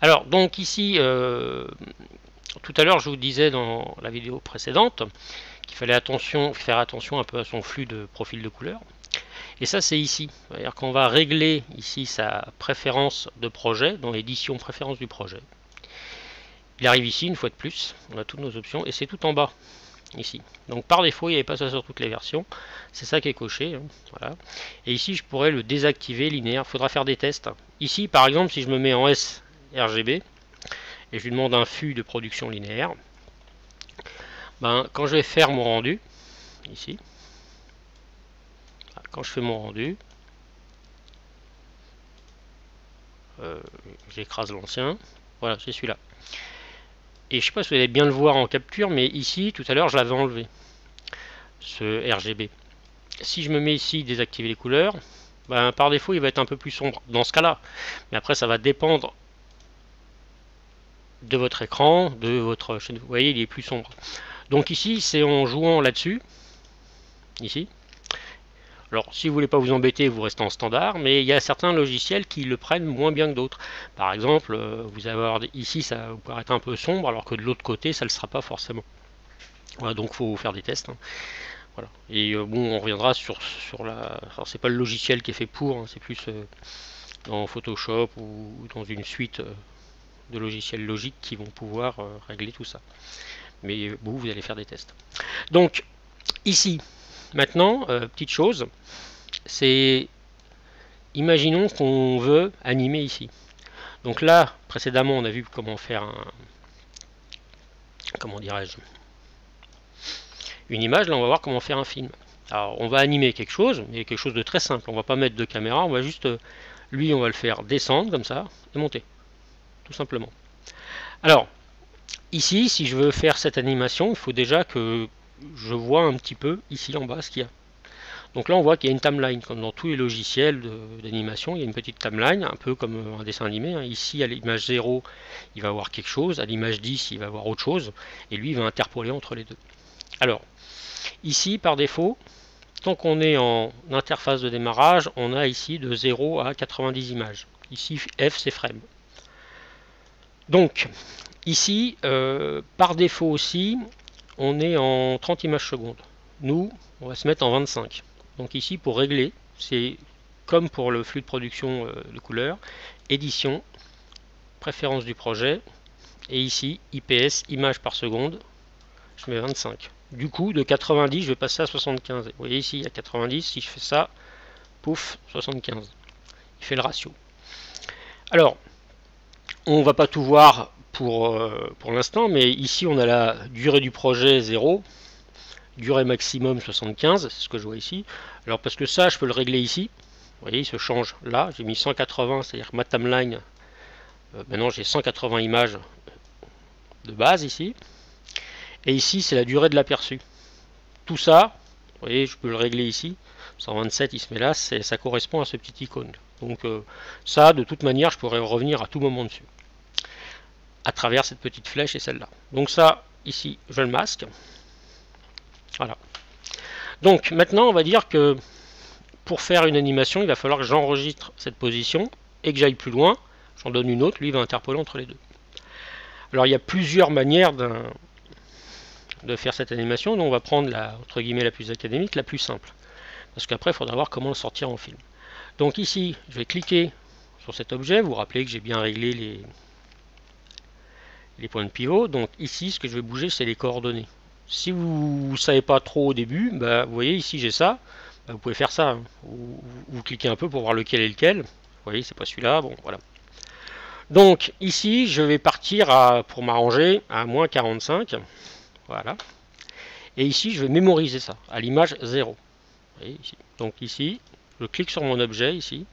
Alors, donc ici, tout à l'heure, je vous disais dans la vidéo précédente qu'il fallait faire attention un peu à son flux de profil de couleur. Et ça, c'est ici. C'est-à-dire qu'on va régler ici sa préférence de projet, dans l'édition préférence du projet. Il arrive ici, une fois de plus, on a toutes nos options, et c'est tout en bas, ici. Donc par défaut, il n'y avait pas ça sur toutes les versions. C'est ça qui est coché. Hein, voilà. Et ici, je pourrais le désactiver linéaire. Il faudra faire des tests. Ici, par exemple, si je me mets en sRGB, et je lui demande un flux de production linéaire, ben, quand je vais faire mon rendu, ici, quand je fais mon rendu, j'écrase l'ancien, voilà, c'est celui-là. Et je ne sais pas si vous allez bien le voir en capture, mais ici, tout à l'heure, je l'avais enlevé, ce RGB. Si je me mets ici, désactiver les couleurs, ben, par défaut, il va être un peu plus sombre dans ce cas-là. Mais après, ça va dépendre de votre écran, de votre chaîne. Vous voyez, il est plus sombre. Donc ici, c'est en jouant là-dessus, ici. Alors, si vous voulez pas vous embêter, vous restez en standard, mais il y a certains logiciels qui le prennent moins bien que d'autres. Par exemple, vous allez avoir ici, ça va vous paraître un peu sombre, alors que de l'autre côté, ça ne le sera pas forcément. Voilà, donc il faut faire des tests. Hein. Voilà. Et bon, on reviendra sur la. Alors, c'est pas le logiciel qui est fait pour, hein, c'est plus dans Photoshop ou dans une suite de logiciels logiques qui vont pouvoir régler tout ça. Mais vous allez faire des tests. Donc, ici, maintenant, petite chose, c'est, imaginons qu'on veut animer ici. Donc là, précédemment, on a vu comment faire comment dirais-je, une image. Là, on va voir comment faire un film. Alors, on va animer quelque chose, mais quelque chose de très simple. On va pas mettre de caméra, on va juste, lui, on va le faire descendre comme ça et monter, tout simplement. Alors, ici, si je veux faire cette animation, il faut déjà que je vois un petit peu ici en bas ce qu'il y a. Donc là, on voit qu'il y a une timeline, comme dans tous les logiciels d'animation, il y a une petite timeline, un peu comme un dessin animé. Hein. Ici, à l'image 0, il va voir quelque chose, à l'image 10, il va voir autre chose, et lui, il va interpoler entre les deux. Alors, ici, par défaut, tant qu'on est en interface de démarrage, on a ici de 0 à 90 images. Ici, F, c'est frame. Donc, ici, par défaut aussi, on est en 30 images secondes. Nous, on va se mettre en 25. Donc ici, pour régler, c'est comme pour le flux de production de couleurs, édition, préférence du projet, et ici, IPS, images par seconde, je mets 25. Du coup, de 90, je vais passer à 75. Vous voyez ici, il y a 90, si je fais ça, pouf, 75. Il fait le ratio. Alors, on ne va pas tout voir pour l'instant, mais ici, on a la durée du projet 0, durée maximum 75, c'est ce que je vois ici. Alors parce que ça, je peux le régler ici. Vous voyez, il se change là. J'ai mis 180, c'est-à-dire que ma timeline, maintenant j'ai 180 images de base ici. Et ici, c'est la durée de l'aperçu. Tout ça, vous voyez, je peux le régler ici. 127, il se met là, ça correspond à ce petit icône. Donc ça, de toute manière, je pourrais revenir à tout moment dessus. À travers cette petite flèche et celle-là. Donc ça, ici, je le masque. Voilà. Donc maintenant, on va dire que pour faire une animation, il va falloir que j'enregistre cette position et que j'aille plus loin. J'en donne une autre, lui il va interpoler entre les deux. Alors il y a plusieurs manières de faire cette animation, donc on va prendre la, entre guillemets, la plus académique, la plus simple. Parce qu'après, il faudra voir comment le sortir en film. Donc ici, je vais cliquer sur cet objet. Vous vous rappelez que j'ai bien réglé les points de pivot. Donc ici, ce que je vais bouger, c'est les coordonnées. Si vous ne savez pas trop au début, bah, vous voyez ici j'ai ça, bah, vous pouvez faire ça. Hein. Vous cliquez un peu pour voir lequel est lequel. Vous voyez, c'est pas celui-là. Bon, voilà. Donc ici, je vais partir pour m'arranger à moins 45. Voilà. Et ici, je vais mémoriser ça à l'image 0. Vous voyez, ici. Donc ici, je clique sur mon objet ici.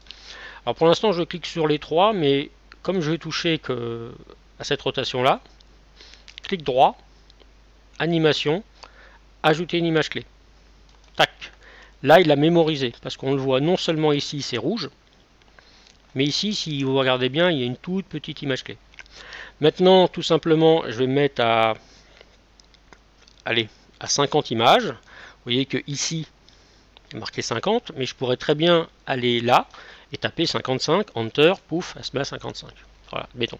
Alors pour l'instant, je clique sur les trois, mais comme je vais toucher à cette rotation-là, clic droit, animation, ajouter une image clé. Tac. Là, il a mémorisé, parce qu'on le voit non seulement ici, c'est rouge, mais ici, si vous regardez bien, il y a une toute petite image clé. Maintenant, tout simplement, je vais me mettre à 50 images. Vous voyez que ici, il est marqué 50, mais je pourrais très bien aller là et taper 55, Enter, pouf, elle se met à 55. voilà, mettons.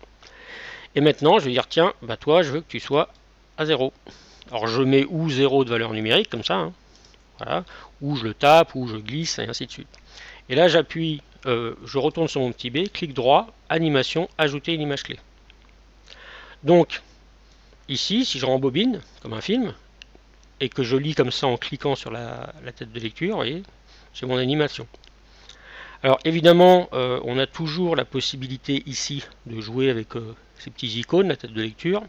Et maintenant, je vais dire, tiens, bah toi, je veux que tu sois à 0. Alors je mets ou 0 de valeur numérique, comme ça, hein, voilà, ou je le tape, ou je glisse, et ainsi de suite. Et là, j'appuie, je retourne sur mon petit B, clic droit, animation, ajouter une image clé. Donc, ici, si je rembobine, comme un film, et que je lis comme ça en cliquant sur la tête de lecture, vous voyez, j'ai mon animation. Alors évidemment, on a toujours la possibilité ici de jouer avec ces petits icônes, la tête de lecture.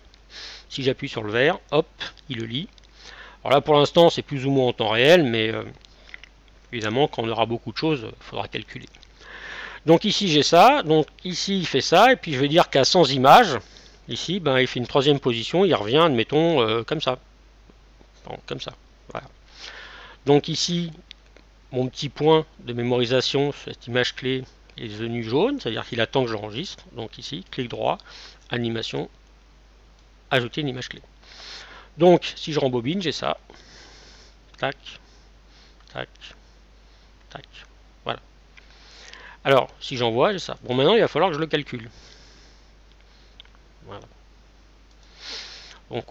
Si j'appuie sur le vert, hop, il le lit. Alors là pour l'instant c'est plus ou moins en temps réel, mais évidemment quand on aura beaucoup de choses, il faudra calculer. Donc ici j'ai ça, donc ici il fait ça, et puis je vais dire qu'à 100 images, ici ben, il fait une troisième position, il revient, admettons, comme ça. Bon, comme ça, voilà. Donc ici, mon petit point de mémorisation, cette image clé est devenu jaune, c'est-à-dire qu'il attend que j'enregistre. Donc ici, clic droit, animation, ajouter une image clé. Donc si je rembobine, j'ai ça. Tac, tac, tac. Voilà. Alors, si j'envoie, j'ai ça. Bon, maintenant, il va falloir que je le calcule. Voilà. Donc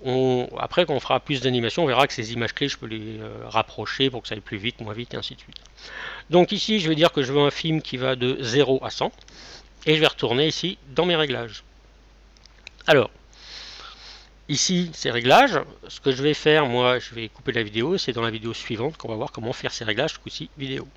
après, quand on fera plus d'animation, on verra que ces images clés, je peux les rapprocher pour que ça aille plus vite, moins vite, et ainsi de suite. Donc ici, je vais dire que je veux un film qui va de 0 à 100. Et je vais retourner ici dans mes réglages. Alors, ici, ces réglages, ce que je vais faire, moi, je vais couper la vidéo, c'est dans la vidéo suivante qu'on va voir comment faire ces réglages, ce coup-ci, vidéo.